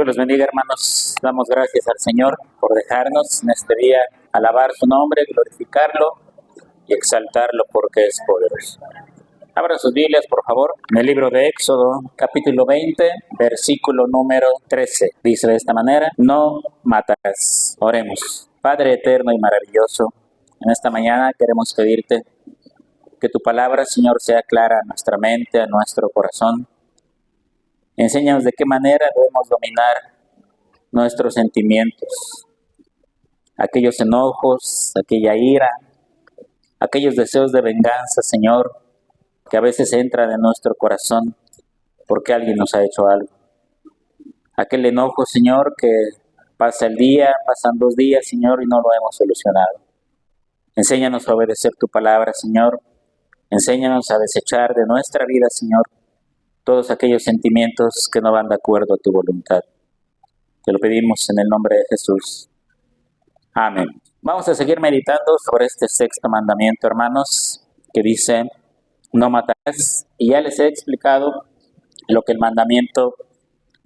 Dios los bendiga, hermanos. Damos gracias al Señor por dejarnos en este día alabar su nombre, glorificarlo y exaltarlo porque es poderoso. Abran sus Biblias, por favor, en el libro de Éxodo, capítulo 20, versículo número 13. Dice de esta manera: no matarás. Oremos. Padre eterno y maravilloso, en esta mañana queremos pedirte que tu palabra, Señor, sea clara a nuestra mente, a nuestro corazón. Enséñanos de qué manera debemos dominar nuestros sentimientos, aquellos enojos, aquella ira, aquellos deseos de venganza, Señor, que a veces entran en nuestro corazón porque alguien nos ha hecho algo. Aquel enojo, Señor, que pasa el día, pasan 2 días, Señor, y no lo hemos solucionado. Enséñanos a obedecer tu palabra, Señor. Enséñanos a desechar de nuestra vida, Señor, todos aquellos sentimientos que no van de acuerdo a tu voluntad. Te lo pedimos en el nombre de Jesús. Amén. Vamos a seguir meditando sobre este 6º mandamiento, hermanos, que dice: no matarás. Y ya les he explicado lo que el mandamiento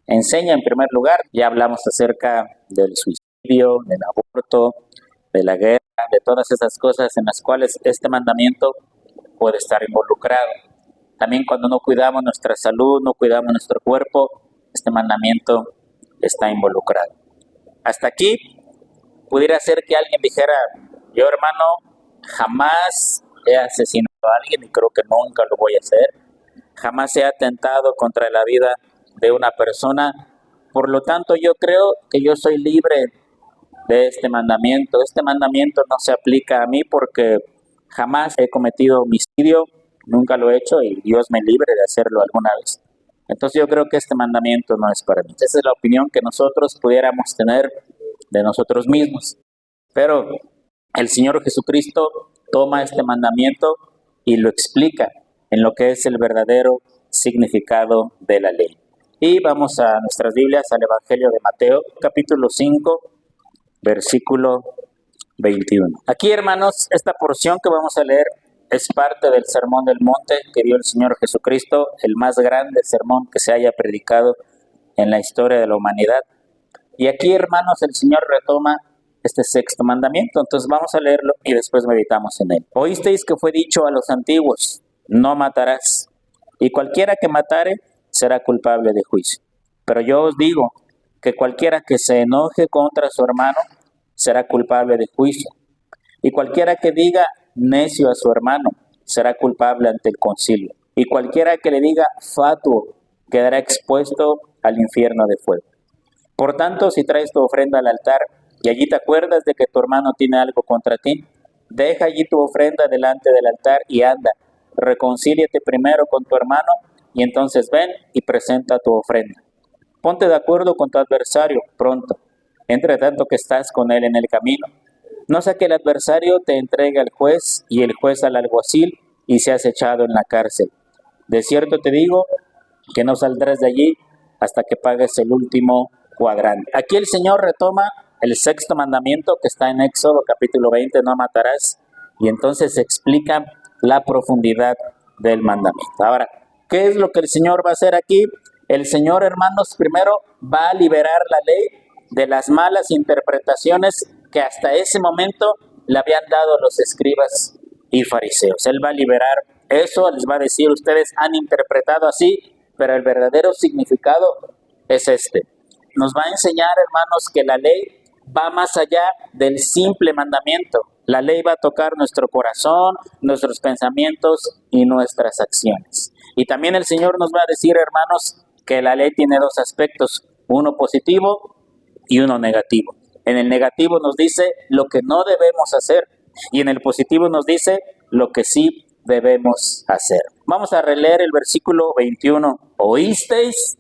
enseña en primer lugar. Ya hablamos acerca del suicidio, del aborto, de la guerra, de todas esas cosas en las cuales este mandamiento puede estar involucrado. También cuando no cuidamos nuestra salud, no cuidamos nuestro cuerpo, este mandamiento está involucrado. Hasta aquí pudiera ser que alguien dijera: yo, hermano, jamás he asesinado a alguien y creo que nunca lo voy a hacer. Jamás he atentado contra la vida de una persona. Por lo tanto, yo creo que yo soy libre de este mandamiento. Este mandamiento no se aplica a mí porque jamás he cometido homicidio. Nunca lo he hecho y Dios me libre de hacerlo alguna vez. Entonces yo creo que este mandamiento no es para mí. Esa es la opinión que nosotros pudiéramos tener de nosotros mismos. Pero el Señor Jesucristo toma este mandamiento y lo explica en lo que es el verdadero significado de la ley. Y vamos a nuestras Biblias, al Evangelio de Mateo, capítulo 5, versículo 21. Aquí, hermanos, esta porción que vamos a leer es parte del Sermón del Monte que dio el Señor Jesucristo, el más grande sermón que se haya predicado en la historia de la humanidad. Y aquí, hermanos, el Señor retoma este 6º mandamiento. Entonces vamos a leerlo y después meditamos en él. Oísteis que fue dicho a los antiguos: no matarás, y cualquiera que matare será culpable de juicio. Pero yo os digo que cualquiera que se enoje contra su hermano será culpable de juicio. Y cualquiera que diga necio a su hermano será culpable ante el concilio. Y cualquiera que le diga fatuo quedará expuesto al infierno de fuego. Por tanto, si traes tu ofrenda al altar y allí te acuerdas de que tu hermano tiene algo contra ti, deja allí tu ofrenda delante del altar y anda, reconcíliate primero con tu hermano y entonces ven y presenta tu ofrenda. Ponte de acuerdo con tu adversario pronto, entre tanto que estás con él en el camino. No sea que el adversario te entregue al juez y el juez al alguacil y seas echado en la cárcel. De cierto te digo que no saldrás de allí hasta que pagues el último cuadrante. Aquí el Señor retoma el 6º mandamiento que está en Éxodo capítulo 20, no matarás, y entonces explica la profundidad del mandamiento. Ahora, ¿qué es lo que el Señor va a hacer aquí? El Señor, hermanos, primero va a liberar la ley de las malas interpretaciones que hasta ese momento le habían dado los escribas y fariseos. Él va a liberar eso, les va a decir: ustedes han interpretado así, pero el verdadero significado es este. Nos va a enseñar, hermanos, que la ley va más allá del simple mandamiento. La ley va a tocar nuestro corazón, nuestros pensamientos y nuestras acciones. Y también el Señor nos va a decir, hermanos, que la ley tiene 2 aspectos, uno positivo y uno negativo. En el negativo nos dice lo que no debemos hacer y en el positivo nos dice lo que sí debemos hacer. Vamos a releer el versículo 21. Oísteis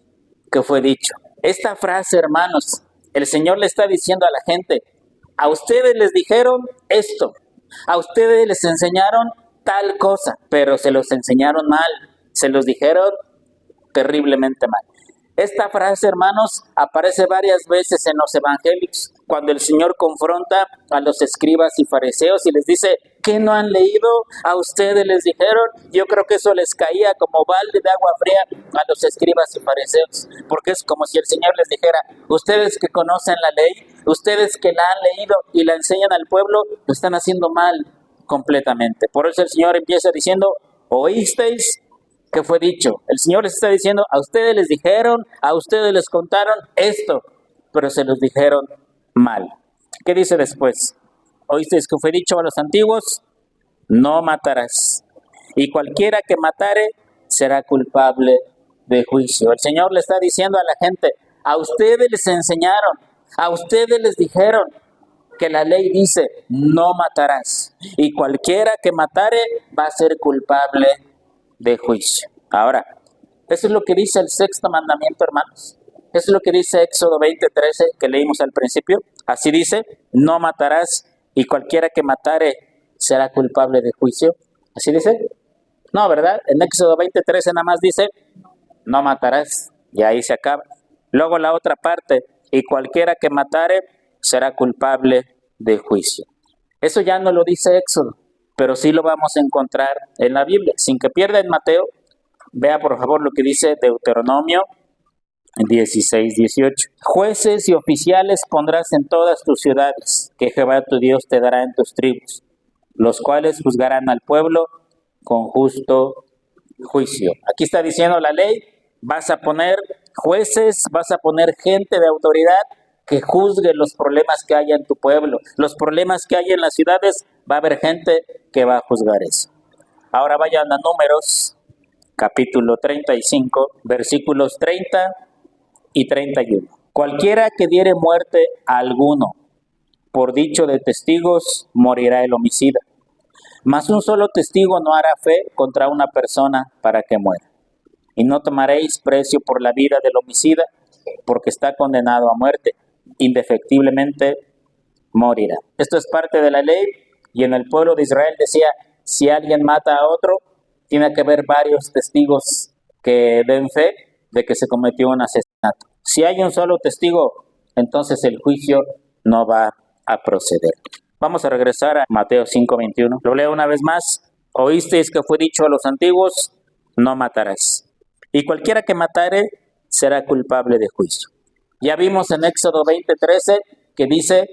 que fue dicho. Esta frase, hermanos, el Señor le está diciendo a la gente: a ustedes les dijeron esto, a ustedes les enseñaron tal cosa, pero se los enseñaron mal, se los dijeron terriblemente mal. Esta frase, hermanos, aparece varias veces en los evangelios. cuando el Señor confronta a los escribas y fariseos y les dice, ¿qué no han leído? A ustedes les dijeron. Yo creo que eso les caía como balde de agua fría a los escribas y fariseos, porque es como si el Señor les dijera, ustedes que conocen la ley, ustedes que la han leído y la enseñan al pueblo, lo están haciendo mal completamente. Por eso el Señor empieza diciendo, ¿oísteis que fue dicho? El Señor les está diciendo, a ustedes les dijeron, a ustedes les contaron esto, pero se los dijeron mal. ¿Qué dice después? ¿Oísteis que fue dicho a los antiguos? No matarás. Y cualquiera que matare será culpable de juicio. El Señor le está diciendo a la gente, a ustedes les enseñaron, a ustedes les dijeron que la ley dice, no matarás. Y cualquiera que matare va a ser culpable de juicio. Ahora, eso es lo que dice el sexto mandamiento, hermanos. Eso es lo que dice Éxodo 20:13 que leímos al principio. Así dice, no matarás y cualquiera que matare será culpable de juicio. ¿Así dice? No, ¿verdad? En Éxodo 20:13 nada más dice, no matarás, y ahí se acaba. Luego la otra parte, y cualquiera que matare será culpable de juicio. Eso ya no lo dice Éxodo, pero sí lo vamos a encontrar en la Biblia. Sin que pierda en Mateo, vea por favor lo que dice Deuteronomio 16:18. Jueces y oficiales pondrás en todas tus ciudades, que Jehová tu Dios te dará en tus tribus, los cuales juzgarán al pueblo con justo juicio. Aquí está diciendo la ley, vas a poner jueces, vas a poner gente de autoridad que juzgue los problemas que hay en tu pueblo, los problemas que hay en las ciudades, va a haber gente que va a juzgar eso. Ahora vayan a Números, capítulo 35, versículos 30 y 31. Cualquiera que diere muerte a alguno, por dicho de testigos, morirá el homicida. Mas un solo testigo no hará fe contra una persona para que muera. Y no tomaréis precio por la vida del homicida, porque está condenado a muerte. Indefectiblemente morirá. Esto es parte de la ley, y en el pueblo de Israel decía, si alguien mata a otro, tiene que haber varios testigos que den fe de que se cometió un asesinato. Si hay un solo testigo, entonces el juicio no va a proceder. Vamos a regresar a Mateo 5:21. Lo leo una vez más. Oísteis que fue dicho a los antiguos, no matarás. Y cualquiera que matare será culpable de juicio. Ya vimos en Éxodo 20:13 que dice,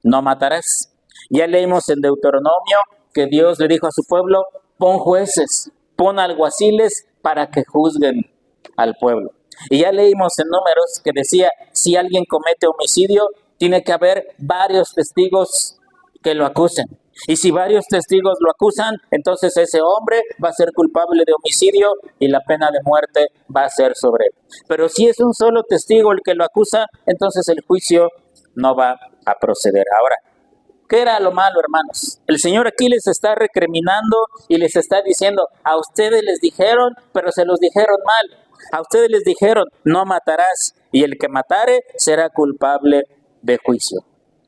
no matarás. Ya leímos en Deuteronomio que Dios le dijo a su pueblo, pon jueces, pon alguaciles para que juzguen al pueblo. Y ya leímos en Números que decía, si alguien comete homicidio, tiene que haber varios testigos que lo acusen. Y si varios testigos lo acusan, entonces ese hombre va a ser culpable de homicidio y la pena de muerte va a ser sobre él. Pero si es un solo testigo el que lo acusa, entonces el juicio no va a proceder. Ahora, ¿qué era lo malo, hermanos? El Señor aquí les está recriminando y les está diciendo, a ustedes les dijeron, pero se los dijeron mal. A ustedes les dijeron, no matarás, y el que matare será culpable de juicio.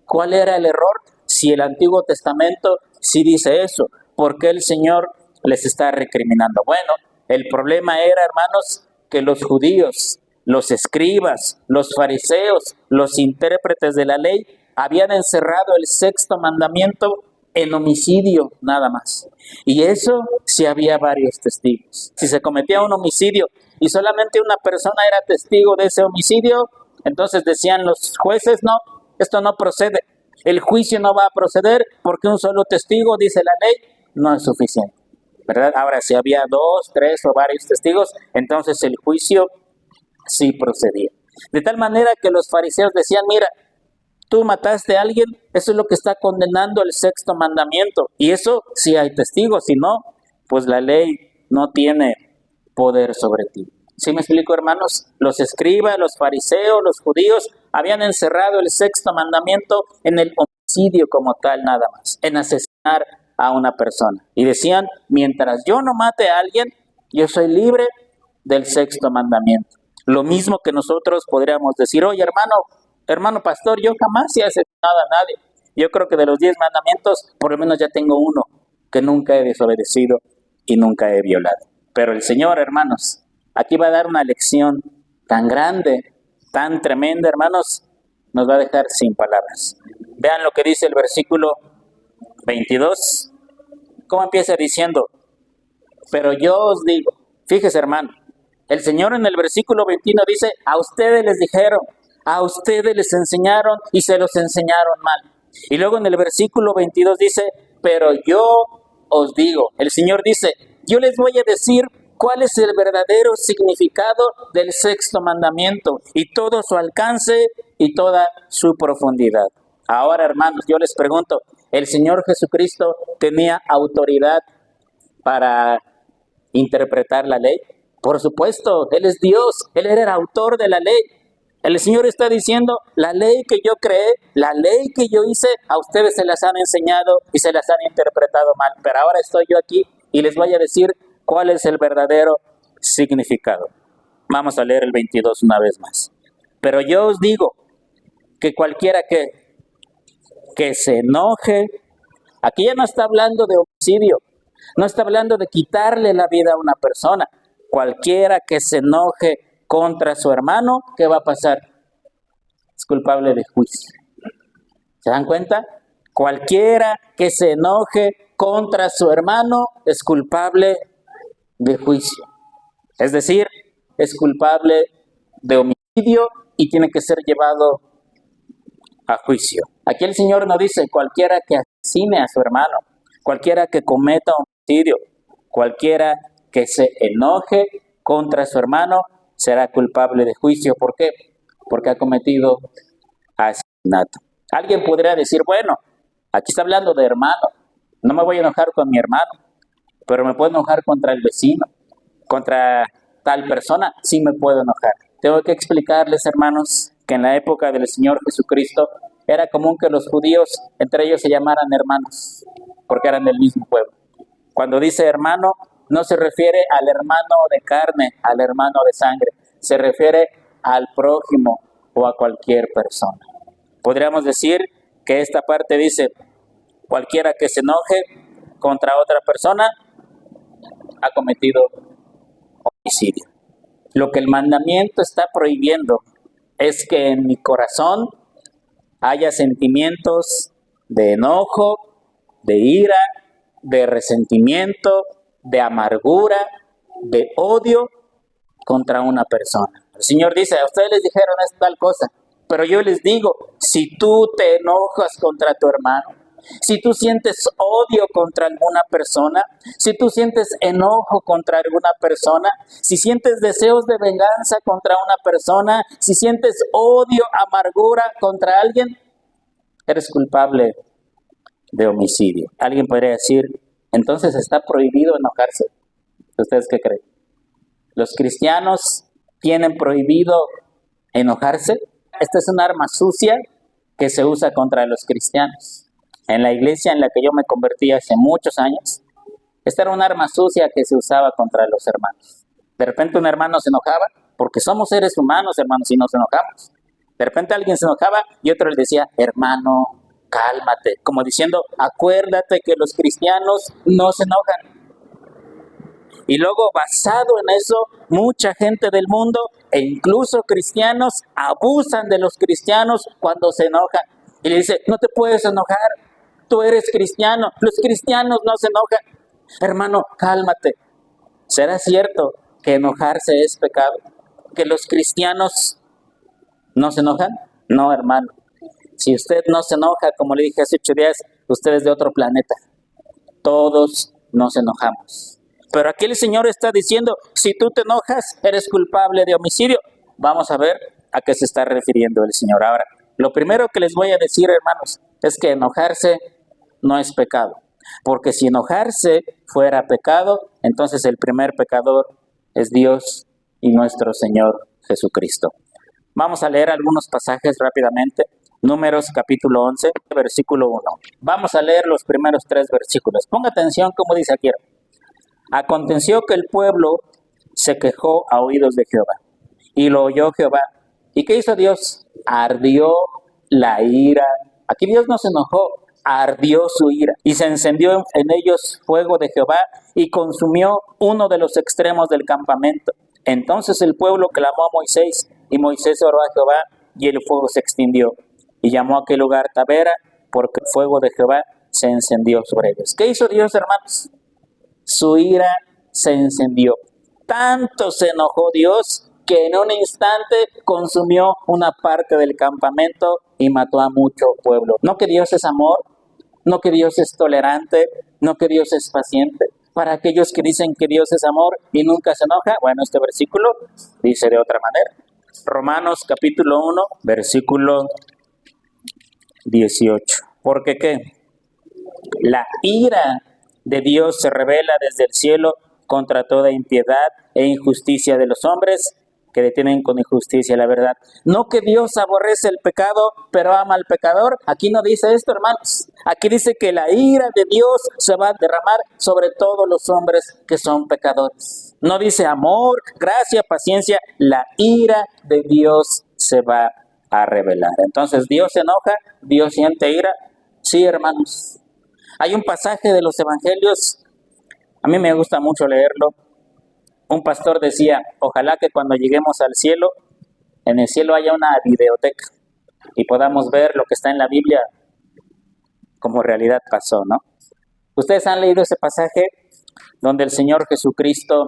¿Cuál era el error? Si el Antiguo Testamento sí dice eso, ¿por qué el Señor les está recriminando? Bueno, el problema era, hermanos, que los judíos, los escribas, los fariseos, los intérpretes de la ley, habían encerrado el sexto mandamiento en homicidio nada más. Y eso si había varios testigos. Si se cometía un homicidio y solamente una persona era testigo de ese homicidio, entonces decían los jueces, no, esto no procede. El juicio no va a proceder porque un solo testigo, dice la ley, no es suficiente, ¿verdad? Ahora, si había 2, 3 o varios testigos, entonces el juicio sí procedía. De tal manera que los fariseos decían, mira, tú mataste a alguien, eso es lo que está condenando el sexto mandamiento. Y eso sí hay testigos, si no, pues la ley no tiene poder sobre ti. ¿Sí me explico, hermanos? Los escribas, los fariseos, los judíos habían encerrado el sexto mandamiento en el homicidio como tal nada más, en asesinar a una persona. Y decían, mientras yo no mate a alguien, yo soy libre del sexto mandamiento. Lo mismo que nosotros podríamos decir, oye hermano pastor, yo jamás he asesinado a nadie. Yo creo que de los 10 mandamientos, por lo menos ya tengo uno que nunca he desobedecido y nunca he violado. Pero el Señor, hermanos, aquí va a dar una lección tan grande, tan tremenda, hermanos, nos va a dejar sin palabras. Vean lo que dice el versículo 22. ¿Cómo empieza diciendo? Pero yo os digo, fíjese hermano, el Señor en el versículo 21 dice, a ustedes les dijeron, a ustedes les enseñaron y se los enseñaron mal. Y luego en el versículo 22 dice, pero yo os digo, el Señor dice, yo les voy a decir cuál es el verdadero significado del sexto mandamiento y todo su alcance y toda su profundidad. Ahora, hermanos, yo les pregunto, ¿el Señor Jesucristo tenía autoridad para interpretar la ley? Por supuesto, Él es Dios, Él era el autor de la ley. El Señor está diciendo, la ley que yo creé, la ley que yo hice, a ustedes se las han enseñado y se las han interpretado mal. Pero ahora estoy yo aquí y les voy a decir cuál es el verdadero significado. Vamos a leer el 22 una vez más. Pero yo os digo que cualquiera que se enoje, aquí ya no está hablando de homicidio, no está hablando de quitarle la vida a una persona. Cualquiera que se enoje contra su hermano, ¿qué va a pasar? Es culpable de juicio. ¿Se dan cuenta? Cualquiera que se enoje contra su hermano es culpable de juicio. Es decir, es culpable de homicidio y tiene que ser llevado a juicio. Aquí el Señor no dice cualquiera que asesine a su hermano, cualquiera que cometa homicidio, cualquiera que se enoje contra su hermano será culpable de juicio. ¿Por qué? Porque ha cometido asesinato. Alguien podría decir, bueno, aquí está hablando de hermano, no me voy a enojar con mi hermano, pero me puedo enojar contra el vecino, contra tal persona, sí me puedo enojar. Tengo que explicarles, hermanos, que en la época del Señor Jesucristo era común que los judíos entre ellos se llamaran hermanos, porque eran del mismo pueblo. Cuando dice hermano, no se refiere al hermano de carne, al hermano de sangre, se refiere al prójimo o a cualquier persona. Podríamos decir que esta parte dice, cualquiera que se enoje contra otra persona ha cometido homicidio. Lo que el mandamiento está prohibiendo es que en mi corazón haya sentimientos de enojo, de ira, de resentimiento, de amargura, de odio contra una persona. El Señor dice, a ustedes les dijeron esta tal cosa, pero yo les digo, si tú te enojas contra tu hermano, si tú sientes odio contra alguna persona, si tú sientes enojo contra alguna persona, si sientes deseos de venganza contra una persona, si sientes odio, amargura contra alguien, eres culpable de homicidio. Alguien podría decir, entonces está prohibido enojarse. ¿Ustedes qué creen? ¿Los cristianos tienen prohibido enojarse? Esta es un arma sucia que se usa contra los cristianos. En la iglesia en la que yo me convertí hace muchos años, esta era un arma sucia que se usaba contra los hermanos. De repente un hermano se enojaba, porque somos seres humanos, hermanos, y nos enojamos. De repente alguien se enojaba y otro le decía, hermano, cálmate, como diciendo, acuérdate que los cristianos no se enojan. Y luego, basado en eso, mucha gente del mundo e incluso cristianos abusan de los cristianos cuando se enojan. Y le dice, no te puedes enojar, tú eres cristiano, los cristianos no se enojan. Hermano, cálmate. ¿Será cierto que enojarse es pecado? ¿Que los cristianos no se enojan? No, hermano. Si usted no se enoja, como le dije hace 8 días, usted es de otro planeta. Todos nos enojamos. Pero aquí el Señor está diciendo, si tú te enojas, eres culpable de homicidio. Vamos a ver a qué se está refiriendo el Señor ahora. Lo primero que les voy a decir, hermanos, es que enojarse no es pecado. Porque si enojarse fuera pecado, entonces el primer pecador es Dios y nuestro Señor Jesucristo. Vamos a leer algunos pasajes rápidamente. Números capítulo 11, versículo 1. Vamos a leer los primeros 3 versículos. Ponga atención cómo dice aquí. Aconteció que el pueblo se quejó a oídos de Jehová, y lo oyó Jehová. ¿Y qué hizo Dios? Ardió la ira. Aquí Dios no se enojó, ardió su ira, y se encendió en ellos fuego de Jehová, y consumió uno de los extremos del campamento. Entonces el pueblo clamó a Moisés, y Moisés oró a Jehová, y el fuego se extinguió. Y llamó a aquel lugar Tabera, porque el fuego de Jehová se encendió sobre ellos. ¿Qué hizo Dios, hermanos? Su ira se encendió. Tanto se enojó Dios que en un instante consumió una parte del campamento y mató a mucho pueblo. No que Dios es amor, no que Dios es tolerante, no que Dios es paciente. Para aquellos que dicen que Dios es amor y nunca se enoja, bueno, este versículo dice de otra manera. Romanos capítulo 1, versículo 18. ¿Porque qué? La ira de Dios se revela desde el cielo contra toda impiedad e injusticia de los hombres que detienen con injusticia la verdad. No que Dios aborrece el pecado, pero ama al pecador. Aquí no dice esto, hermanos. Aquí dice que la ira de Dios se va a derramar sobre todos los hombres que son pecadores. No dice amor, gracia, paciencia. La ira de Dios se va a revelar. Entonces, ¿Dios se enoja? ¿Dios siente ira? Sí, hermanos. Hay un pasaje de los evangelios, a mí me gusta mucho leerlo. Un pastor decía, ojalá que cuando lleguemos al cielo, en el cielo haya una videoteca y podamos ver lo que está en la Biblia como realidad pasó, ¿no? Ustedes han leído ese pasaje donde el Señor Jesucristo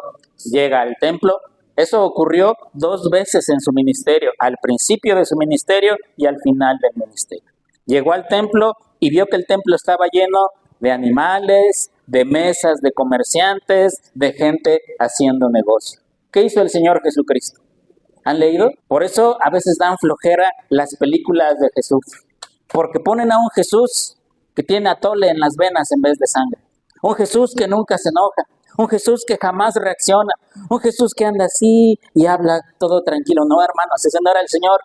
llega al templo. Eso ocurrió 2 veces en su ministerio, al principio de su ministerio y al final del ministerio. Llegó al templo y vio que el templo estaba lleno de animales, de mesas de comerciantes, de gente haciendo negocio. ¿Qué hizo el Señor Jesucristo? ¿Han leído? Por eso a veces dan flojera las películas de Jesús, porque ponen a un Jesús que tiene atole en las venas en vez de sangre, un Jesús que nunca se enoja, un Jesús que jamás reacciona, un Jesús que anda así y habla todo tranquilo. No, hermanos, ese no era el Señor.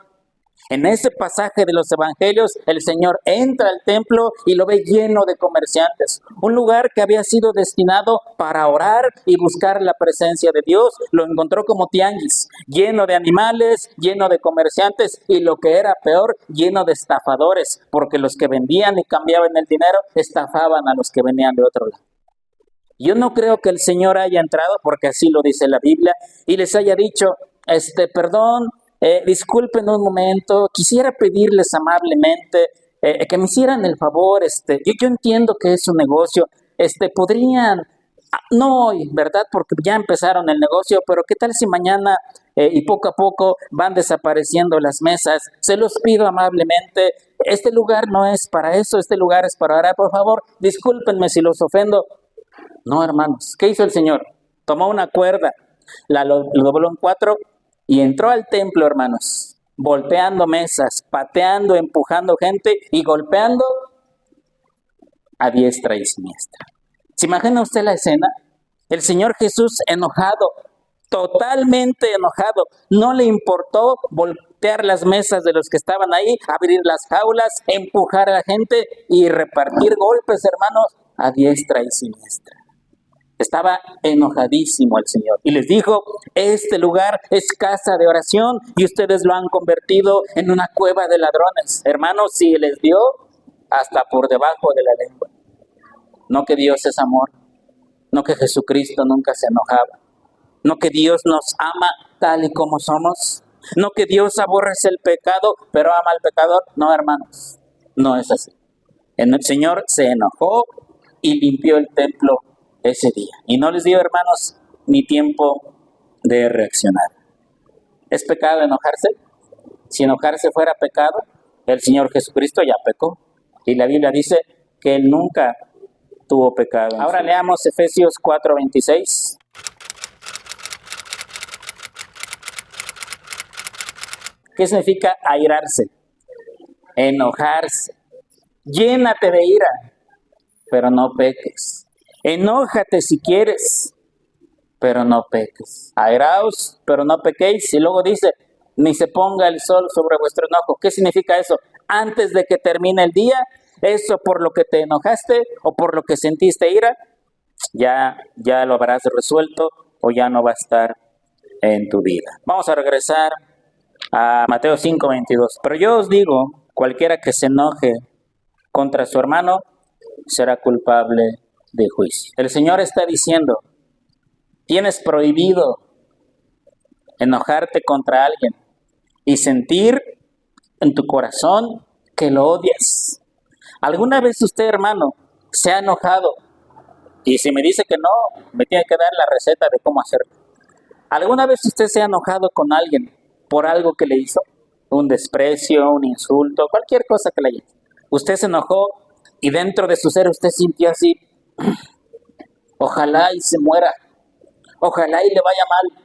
En ese pasaje de los evangelios, el Señor entra al templo y lo ve lleno de comerciantes. Un lugar que había sido destinado para orar y buscar la presencia de Dios, lo encontró como tianguis, lleno de animales, lleno de comerciantes y lo que era peor, lleno de estafadores, porque los que vendían y cambiaban el dinero estafaban a los que venían de otro lado. Yo no creo que el Señor haya entrado, porque así lo dice la Biblia, y les haya dicho, perdón, disculpen un momento, quisiera pedirles amablemente que me hicieran el favor, yo entiendo que es un negocio, podrían, no hoy, ¿verdad? Porque ya empezaron el negocio, pero ¿qué tal si mañana y poco a poco van desapareciendo las mesas? Se los pido amablemente, este lugar no es para eso, este lugar es para orar, por favor, discúlpenme si los ofendo. No, hermanos, ¿qué hizo el Señor? Tomó una cuerda, lo dobló en 4 y entró al templo, hermanos, volteando mesas, pateando, empujando gente y golpeando a diestra y siniestra. ¿Se imagina usted la escena? El Señor Jesús enojado, totalmente enojado. No le importó voltear las mesas de los que estaban ahí, abrir las jaulas, empujar a la gente y repartir golpes, hermanos, a diestra y siniestra. Estaba enojadísimo el Señor y les dijo, este lugar es casa de oración y ustedes lo han convertido en una cueva de ladrones. Hermanos, si les dio hasta por debajo de la lengua. No que Dios es amor, no que Jesucristo nunca se enojaba, no que Dios nos ama tal y como somos, no que Dios aborrece el pecado, pero ama al pecador. No, hermanos, no es así. El Señor se enojó y limpió el templo ese día. Y no les dio, hermanos, ni tiempo de reaccionar. ¿Es pecado enojarse? Si enojarse fuera pecado, el Señor Jesucristo ya pecó. Y la Biblia dice que Él nunca tuvo pecado. Ahora leamos Efesios 4:26. ¿Qué significa airarse? Enojarse. Llénate de ira, pero no peques. Enójate si quieres, pero no peques. Airaos, pero no pequéis. Y luego dice, ni se ponga el sol sobre vuestro enojo. ¿Qué significa eso? Antes de que termine el día, eso por lo que te enojaste o por lo que sentiste ira, ya lo habrás resuelto o ya no va a estar en tu vida. Vamos a regresar a Mateo 5:22. Pero yo os digo, cualquiera que se enoje contra su hermano será culpable de juicio. El Señor está diciendo, tienes prohibido enojarte contra alguien y sentir en tu corazón que lo odias. ¿Alguna vez usted, hermano, se ha enojado? Y si me dice que no, me tiene que dar la receta de cómo hacerlo. ¿Alguna vez usted se ha enojado con alguien por algo que le hizo? Un desprecio, un insulto, cualquier cosa que le haya hecho. Usted se enojó y dentro de su ser usted sintió así, ojalá y se muera, ojalá y le vaya mal,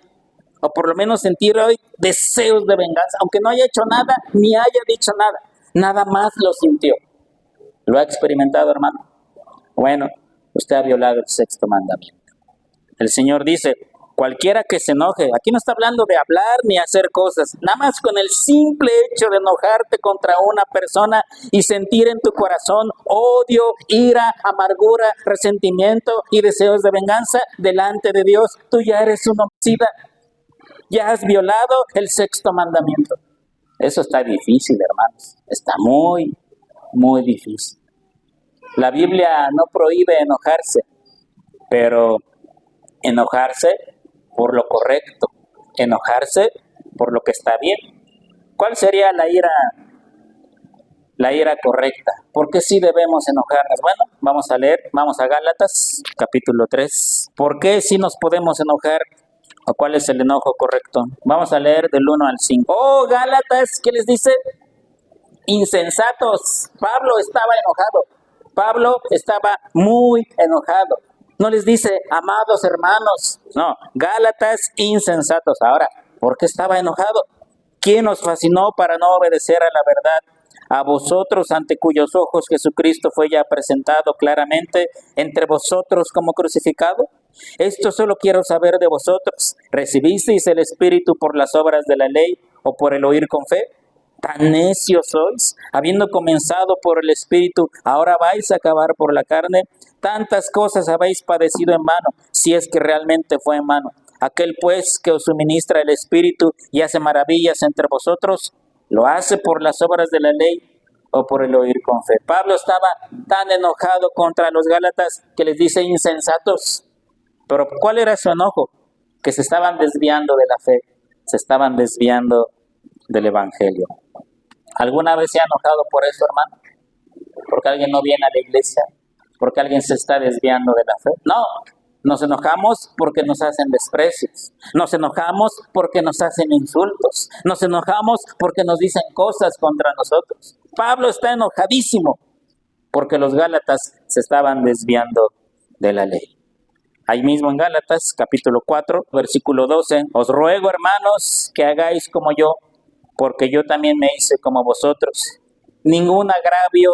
o por lo menos sentir hoy deseos de venganza, aunque no haya hecho nada, ni haya dicho nada, nada más lo sintió. ¿Lo ha experimentado, hermano? Bueno, usted ha violado el sexto mandamiento. El Señor dice, cualquiera que se enoje, aquí no está hablando de hablar ni hacer cosas, nada más con el simple hecho de enojarte contra una persona y sentir en tu corazón odio, ira, amargura, resentimiento y deseos de venganza delante de Dios, tú ya eres un homicida, ya has violado el sexto mandamiento. Eso está difícil, hermanos, está muy, muy difícil. La Biblia no prohíbe enojarse, pero enojarse por lo correcto, enojarse por lo que está bien. ¿Cuál sería la ira correcta? ¿Por qué sí debemos enojarnos? Bueno, vamos a leer, vamos a Gálatas, capítulo 3. ¿Por qué sí nos podemos enojar? ¿O cuál es el enojo correcto? Vamos a leer del 1 al 5. Oh, Gálatas, ¿qué les dice? Insensatos. Pablo estaba enojado. Pablo estaba muy enojado. No les dice, amados hermanos. No, Gálatas insensatos. Ahora, ¿por qué estaba enojado? ¿Quién os fascinó para no obedecer a la verdad? A vosotros, ante cuyos ojos Jesucristo fue ya presentado claramente entre vosotros como crucificado. Esto solo quiero saber de vosotros. ¿Recibisteis el Espíritu por las obras de la ley o por el oír con fe? ¿Tan necios sois? Habiendo comenzado por el Espíritu, ¿ahora vais a acabar por la carne? Tantas cosas habéis padecido en vano, si es que realmente fue en vano. Aquel pues que os suministra el Espíritu y hace maravillas entre vosotros, ¿lo hace por las obras de la ley o por el oír con fe? Pablo estaba tan enojado contra los Gálatas que les dice insensatos. Pero ¿cuál era su enojo? Que se estaban desviando de la fe, se estaban desviando del Evangelio. ¿Alguna vez se ha enojado por eso, hermano? ¿Porque alguien no viene a la iglesia? ¿Porque alguien se está desviando de la fe? No, nos enojamos porque nos hacen desprecios. Nos enojamos porque nos hacen insultos. Nos enojamos porque nos dicen cosas contra nosotros. Pablo está enojadísimo porque los Gálatas se estaban desviando de la ley. Ahí mismo en Gálatas, capítulo 4, versículo 12, os ruego, hermanos, que hagáis como yo, porque yo también me hice como vosotros. Ningún agravio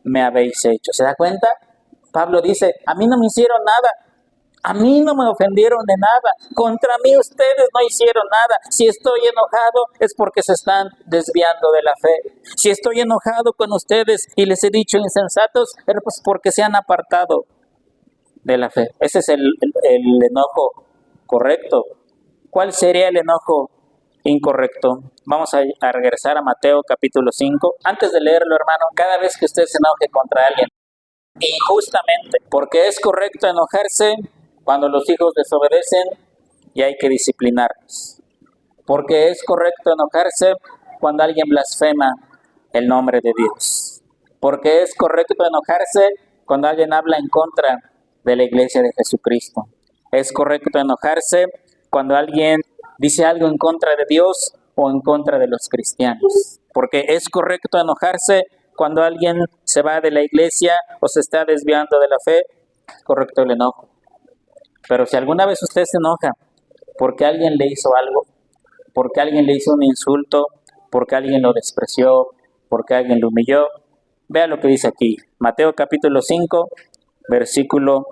me habéis hecho. ¿Se da cuenta? Pablo dice, a mí no me hicieron nada. A mí no me ofendieron de nada. Contra mí ustedes no hicieron nada. Si estoy enojado es porque se están desviando de la fe. Si estoy enojado con ustedes y les he dicho insensatos, es pues porque se han apartado de la fe. Ese es el enojo correcto. ¿Cuál sería el enojo incorrecto? Vamos a regresar a Mateo capítulo 5. Antes de leerlo, hermano, cada vez que usted se enoje contra alguien injustamente, porque es correcto enojarse cuando los hijos desobedecen y hay que disciplinarlos. Porque es correcto enojarse cuando alguien blasfema el nombre de Dios. Porque es correcto enojarse cuando alguien habla en contra de la iglesia de Jesucristo. Es correcto enojarse cuando alguien dice algo en contra de Dios o en contra de los cristianos. Porque es correcto enojarse cuando alguien se va de la iglesia o se está desviando de la fe. Es correcto el enojo. Pero si alguna vez usted se enoja porque alguien le hizo algo, porque alguien le hizo un insulto, porque alguien lo despreció, porque alguien lo humilló, vea lo que dice aquí. Mateo capítulo 5, versículo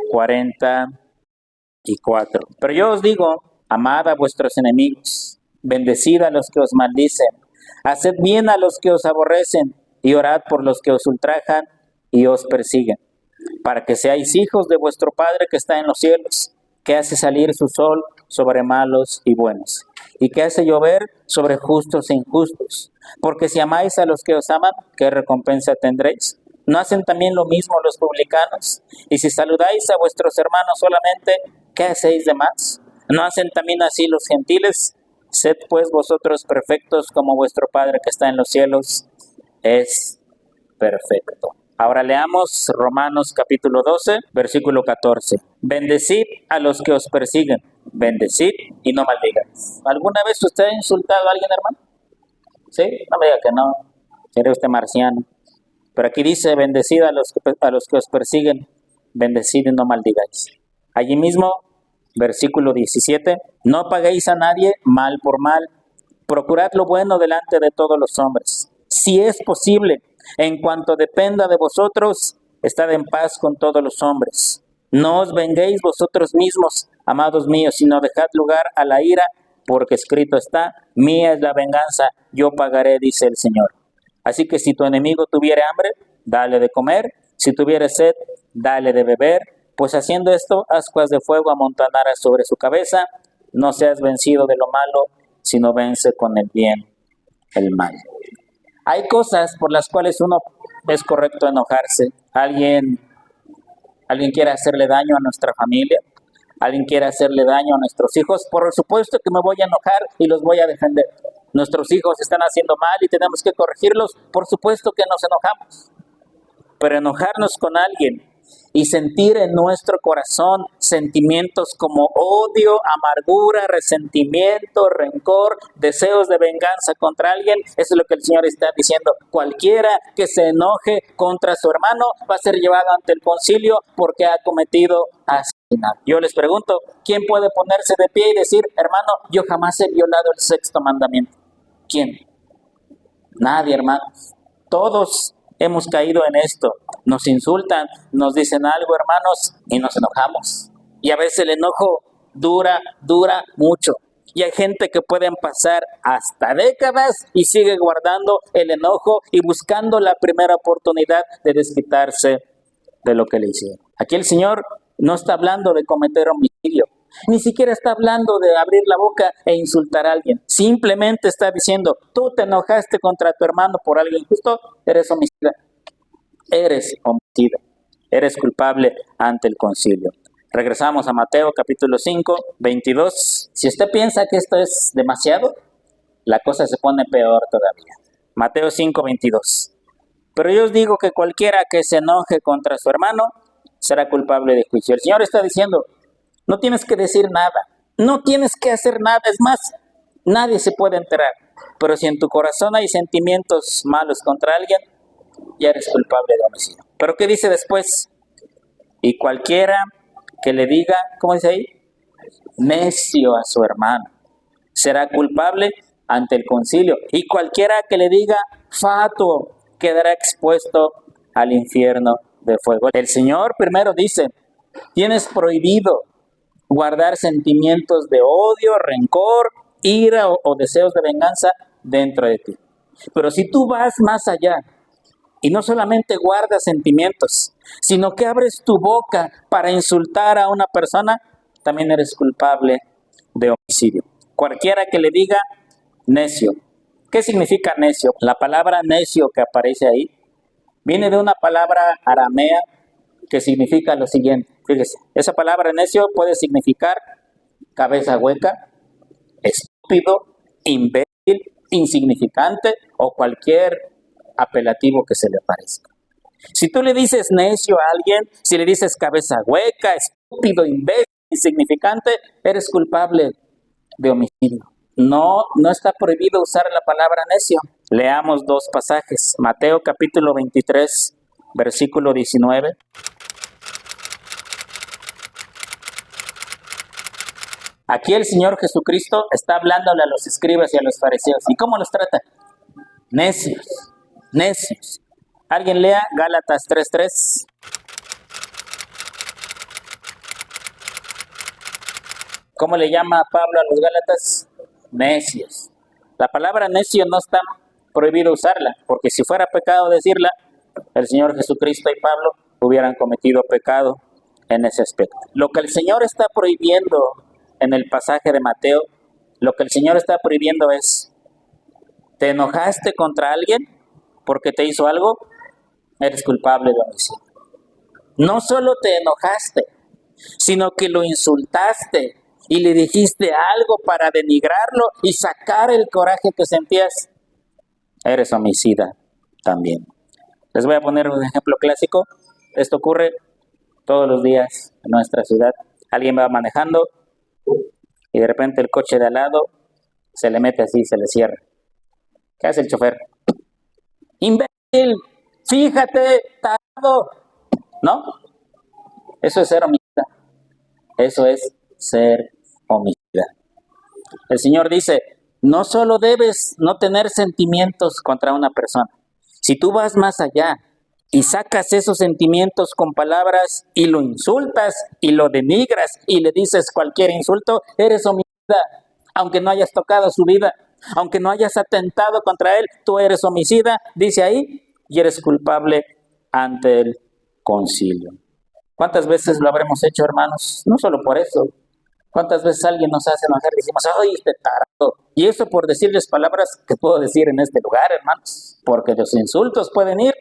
44. Pero yo os digo, amad a vuestros enemigos, bendecid a los que os maldicen, haced bien a los que os aborrecen, y orad por los que os ultrajan y os persiguen, para que seáis hijos de vuestro Padre que está en los cielos, que hace salir su sol sobre malos y buenos, y que hace llover sobre justos e injustos. Porque si amáis a los que os aman, ¿qué recompensa tendréis? ¿No hacen también lo mismo los publicanos? Y si saludáis a vuestros hermanos solamente, ¿qué hacéis de más? ¿No hacen también así los gentiles? Sed pues vosotros perfectos como vuestro Padre que está en los cielos es perfecto. Ahora leamos Romanos capítulo 12, versículo 14. Bendecid a los que os persiguen, bendecid y no maldigáis. ¿Alguna vez usted ha insultado a alguien, hermano? ¿Sí? No me diga que no, sería usted marciano. Pero aquí dice, bendecid a los que os persiguen, bendecid y no maldigáis. Allí mismo, versículo 17, no paguéis a nadie mal por mal, procurad lo bueno delante de todos los hombres. Si es posible, en cuanto dependa de vosotros, estad en paz con todos los hombres. No os venguéis vosotros mismos, amados míos, sino dejad lugar a la ira, porque escrito está, mía es la venganza, yo pagaré, dice el Señor. Así que si tu enemigo tuviere hambre, dale de comer, si tuviere sed, dale de beber, pues haciendo esto, ascuas de fuego amontonarás sobre su cabeza. No seas vencido de lo malo, sino vence con el bien el mal. Hay cosas por las cuales uno es correcto enojarse. Alguien quiere hacerle daño a nuestra familia, alguien quiere hacerle daño a nuestros hijos. Por supuesto que me voy a enojar y los voy a defender. Nuestros hijos están haciendo mal y tenemos que corregirlos. Por supuesto que nos enojamos. Pero enojarnos con alguien y sentir en nuestro corazón sentimientos como odio, amargura, resentimiento, rencor, deseos de venganza contra alguien, eso es lo que el Señor está diciendo. Cualquiera que se enoje contra su hermano va a ser llevado ante el concilio porque ha cometido asesinato. Yo les pregunto, ¿quién puede ponerse de pie y decir, hermano, yo jamás he violado el sexto mandamiento? ¿Quién? Nadie, hermanos. Todos hemos caído en esto. Nos insultan, nos dicen algo, hermanos, y nos enojamos. Y a veces el enojo dura mucho. Y hay gente que pueden pasar hasta décadas y sigue guardando el enojo y buscando la primera oportunidad de desquitarse de lo que le hicieron. Aquí el Señor no está hablando de cometer homicidio. Ni siquiera está hablando de abrir la boca e insultar a alguien. Simplemente está diciendo, tú te enojaste contra tu hermano por algo injusto, eres homicida. Eres homicida. Eres culpable ante el concilio. Regresamos a Mateo capítulo 5, 22. Si usted piensa que esto es demasiado, la cosa se pone peor todavía. Mateo 5, 22. Pero yo os digo que cualquiera que se enoje contra su hermano será culpable de juicio. El Señor está diciendo, no tienes que decir nada, no tienes que hacer nada, es más, nadie se puede enterar. Pero si en tu corazón hay sentimientos malos contra alguien, ya eres culpable de homicidio. ¿Pero qué dice después? Y cualquiera que le diga, ¿cómo dice ahí? Necio a su hermano, será culpable ante el concilio. Y cualquiera que le diga fatuo, quedará expuesto al infierno de fuego. El Señor primero dice, tienes prohibido guardar sentimientos de odio, rencor, ira o deseos de venganza dentro de ti. Pero si tú vas más allá y no solamente guardas sentimientos, sino que abres tu boca para insultar a una persona, también eres culpable de homicidio. Cualquiera que le diga necio. ¿Qué significa necio? La palabra necio que aparece ahí viene de una palabra aramea que significa lo siguiente. Fíjese, esa palabra necio puede significar cabeza hueca, estúpido, imbécil, insignificante o cualquier apelativo que se le parezca. Si tú le dices necio a alguien, si le dices cabeza hueca, estúpido, imbécil, insignificante, eres culpable de homicidio. No está prohibido usar la palabra necio. Leamos dos pasajes. Mateo capítulo 23, versículo 19. Aquí el Señor Jesucristo está hablándole a los escribas y a los fariseos. ¿Y cómo los trata? Necios, necios. Alguien lea Gálatas 3:3. ¿Cómo le llama Pablo a los Gálatas? Necios. La palabra necio no está prohibido usarla, porque si fuera pecado decirla, el Señor Jesucristo y Pablo hubieran cometido pecado en ese aspecto. Lo que el Señor está prohibiendo en el pasaje de Mateo, lo que el Señor está prohibiendo es, ¿te enojaste contra alguien porque te hizo algo? Eres culpable de homicidio. No solo te enojaste, sino que lo insultaste, y le dijiste algo para denigrarlo y sacar el coraje que sentías, eres homicida también. Les voy a poner un ejemplo clásico. Esto ocurre todos los días en nuestra ciudad. Alguien va manejando y de repente el coche de al lado se le mete así, se le cierra. ¿Qué hace el chofer? ¡Imbécil! ¡Fíjate, tarado! ¿No? Eso es ser homicida. Eso es ser homicida. El Señor dice, no solo debes no tener sentimientos contra una persona. Si tú vas más allá y sacas esos sentimientos con palabras y lo insultas y lo denigras y le dices cualquier insulto, eres homicida, aunque no hayas tocado su vida, aunque no hayas atentado contra él, tú eres homicida, dice ahí, y eres culpable ante el concilio. ¿Cuántas veces lo habremos hecho, hermanos? No solo por eso. ¿Cuántas veces alguien nos hace enojar y decimos, ¡ay, este tarado! Y eso por decirles palabras que puedo decir en este lugar, hermanos, porque los insultos pueden ir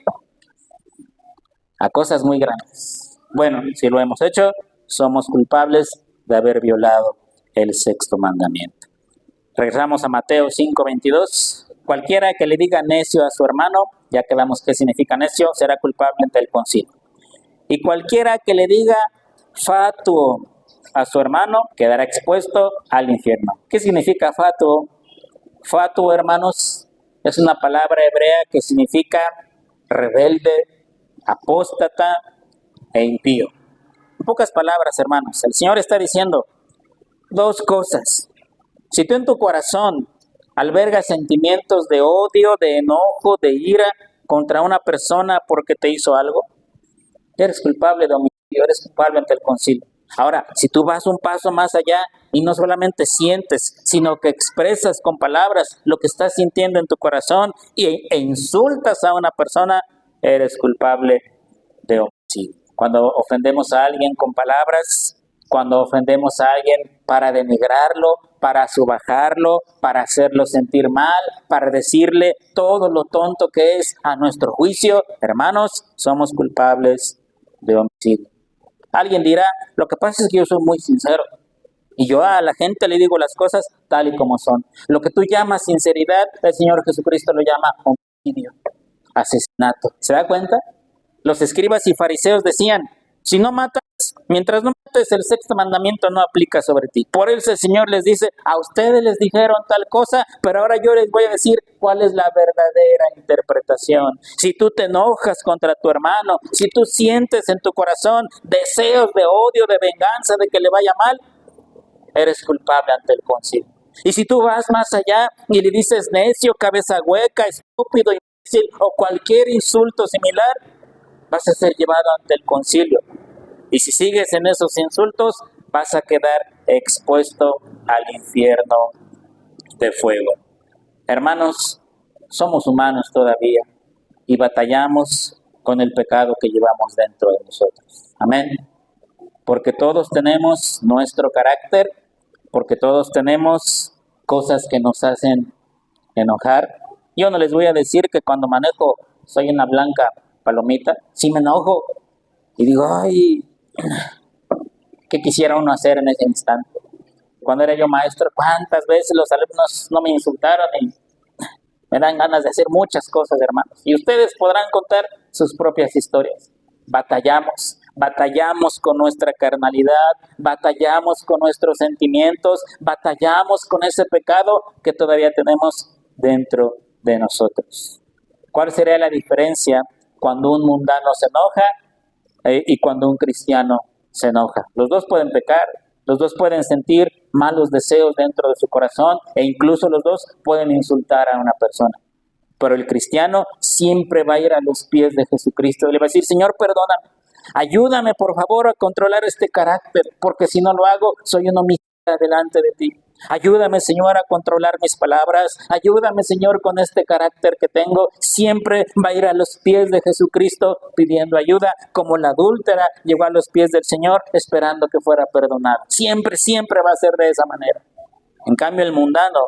a cosas muy grandes. Bueno, si lo hemos hecho, somos culpables de haber violado el sexto mandamiento. Regresamos a Mateo 5:22. Cualquiera que le diga necio a su hermano, ya quedamos qué significa necio, será culpable ante el concilio. Y cualquiera que le diga fatuo a su hermano, quedará expuesto al infierno. ¿Qué significa fatuo? Fatuo, hermanos, es una palabra hebrea que significa rebelde, apóstata e impío. En pocas palabras, hermanos, el Señor está diciendo dos cosas. Si tú en tu corazón albergas sentimientos de odio, de enojo, de ira contra una persona porque te hizo algo, eres culpable de homicidio, eres culpable ante el concilio. Ahora, si tú vas un paso más allá y no solamente sientes, sino que expresas con palabras lo que estás sintiendo en tu corazón e insultas a una persona, eres culpable de homicidio. Cuando ofendemos a alguien con palabras, cuando ofendemos a alguien para denigrarlo, para subajarlo, para hacerlo sentir mal, para decirle todo lo tonto que es a nuestro juicio, hermanos, somos culpables de homicidio. Alguien dirá, lo que pasa es que yo soy muy sincero y yo a la gente le digo las cosas tal y como son. Lo que tú llamas sinceridad, el Señor Jesucristo lo llama homicidio, asesinato. ¿Se da cuenta? Los escribas y fariseos decían, si no matas, mientras no mates, el sexto mandamiento no aplica sobre ti. Por eso el Señor les dice, a ustedes les dijeron tal cosa, pero ahora yo les voy a decir cuál es la verdadera interpretación. Si tú te enojas contra tu hermano, si tú sientes en tu corazón deseos de odio, de venganza, de que le vaya mal, eres culpable ante el concilio. Y si tú vas más allá y le dices necio, cabeza hueca, estúpido, imbécil o cualquier insulto similar, vas a ser llevado ante el concilio. Y si sigues en esos insultos, vas a quedar expuesto al infierno de fuego. Hermanos, somos humanos todavía y batallamos con el pecado que llevamos dentro de nosotros. Amén. Porque todos tenemos nuestro carácter, porque todos tenemos cosas que nos hacen enojar. Yo no les voy a decir que cuando manejo soy una blanca palomita. Si me enojo y digo, ay, ¿qué quisiera uno hacer en ese instante? Cuando era yo maestro, ¿cuántas veces los alumnos no me insultaron? Y me dan ganas de hacer muchas cosas, hermanos. Y ustedes podrán contar sus propias historias. Batallamos con nuestra carnalidad, batallamos con nuestros sentimientos, batallamos con ese pecado que todavía tenemos dentro de nosotros. ¿Cuál sería la diferencia cuando un mundano se enoja y cuando un cristiano se enoja? Los dos pueden pecar, los dos pueden sentir malos deseos dentro de su corazón e incluso los dos pueden insultar a una persona. Pero el cristiano siempre va a ir a los pies de Jesucristo y le va a decir, Señor, perdóname, ayúdame por favor a controlar este carácter, porque si no lo hago, soy un homicida delante de ti. Ayúdame, Señor, a controlar mis palabras. Ayúdame, Señor, con este carácter que tengo. Siempre va a ir a los pies de Jesucristo pidiendo ayuda, como la adúltera llegó a los pies del Señor esperando que fuera perdonada. Siempre va a ser de esa manera. En cambio, el mundano,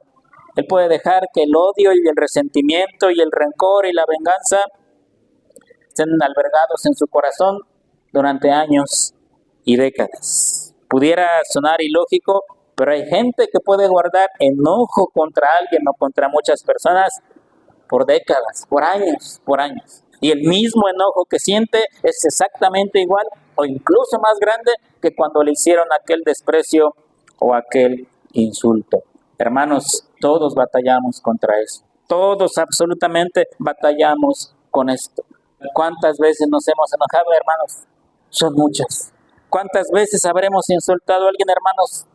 él puede dejar que el odio y el resentimiento y el rencor y la venganza estén albergados en su corazón durante años y décadas. Pudiera sonar ilógico, Pero hay gente que puede guardar enojo contra alguien o contra muchas personas por décadas, por años, por años. Y el mismo enojo que siente es exactamente igual o incluso más grande que cuando le hicieron aquel desprecio o aquel insulto. Hermanos, todos batallamos contra eso. Todos absolutamente batallamos con esto. ¿Cuántas veces nos hemos enojado, hermanos? Son muchas. ¿Cuántas veces habremos insultado a alguien, hermanos?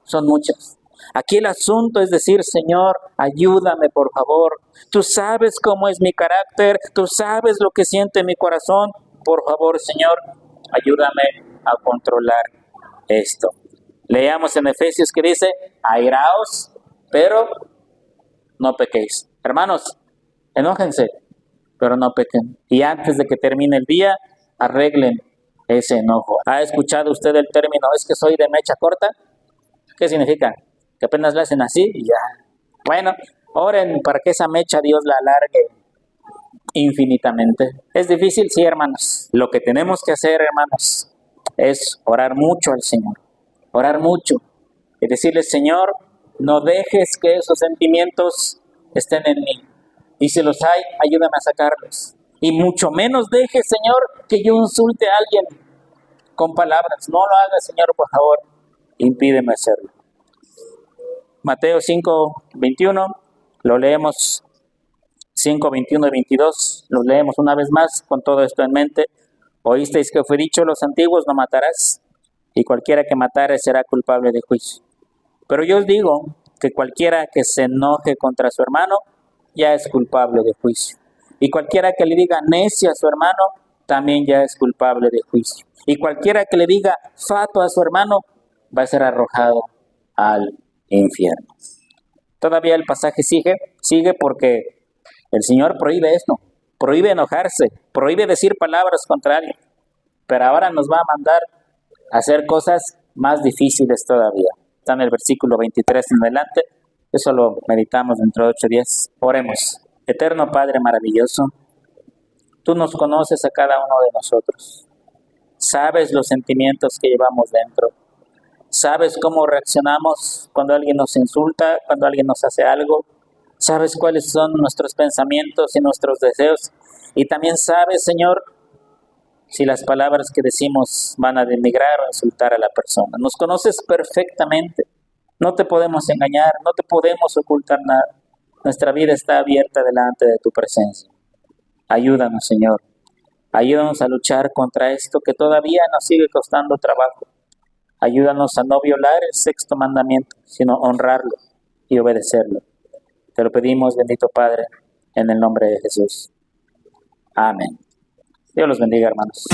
Son muchas. Aquí el asunto es decir, Señor, ayúdame por favor. Tú sabes cómo es mi carácter, tú sabes lo que siente mi corazón. Por favor, Señor, ayúdame a controlar esto. Leamos en Efesios que dice, airaos, pero no pequéis. Hermanos, enójense, pero no pequen. Y antes de que termine el día, arreglen ese enojo. ¿Ha escuchado usted el término, es que soy de mecha corta? ¿Qué significa? Que apenas la hacen así y ya. Bueno, oren para que esa mecha Dios la alargue infinitamente. ¿Es difícil? Sí, hermanos. Lo que tenemos que hacer, hermanos, es orar mucho al Señor. Orar mucho. Y decirle, Señor, no dejes que esos sentimientos estén en mí. Y si los hay, ayúdame a sacarlos. Y mucho menos dejes, Señor, que yo insulte a alguien con palabras. No lo hagas, Señor, por favor. Impídeme hacerlo. Mateo 5:21, lo leemos 5:21 y 22, lo leemos una vez más con todo esto en mente. Oísteis que fue dicho a los antiguos, no matarás, y cualquiera que matare será culpable de juicio. Pero yo os digo que cualquiera que se enoje contra su hermano, ya es culpable de juicio. Y cualquiera que le diga necio a su hermano, también ya es culpable de juicio. Y cualquiera que le diga fato a su hermano, va a ser arrojado al infierno. Todavía el pasaje sigue porque el Señor prohíbe esto, prohíbe enojarse, prohíbe decir palabras contra alguien, pero ahora nos va a mandar a hacer cosas más difíciles todavía. Está en el versículo 23 en adelante, eso lo meditamos dentro de 8 días. Oremos. Eterno Padre maravilloso, tú nos conoces a cada uno de nosotros, sabes los sentimientos que llevamos dentro. Sabes cómo reaccionamos cuando alguien nos insulta, cuando alguien nos hace algo. Sabes cuáles son nuestros pensamientos y nuestros deseos. Y también sabes, Señor, si las palabras que decimos van a denigrar o insultar a la persona. Nos conoces perfectamente. No te podemos engañar, no te podemos ocultar nada. Nuestra vida está abierta delante de tu presencia. Ayúdanos, Señor. Ayúdanos a luchar contra esto que todavía nos sigue costando trabajo. Ayúdanos a no violar el 6º mandamiento, sino honrarlo y obedecerlo. Te lo pedimos, bendito Padre, en el nombre de Jesús. Amén. Dios los bendiga, hermanos.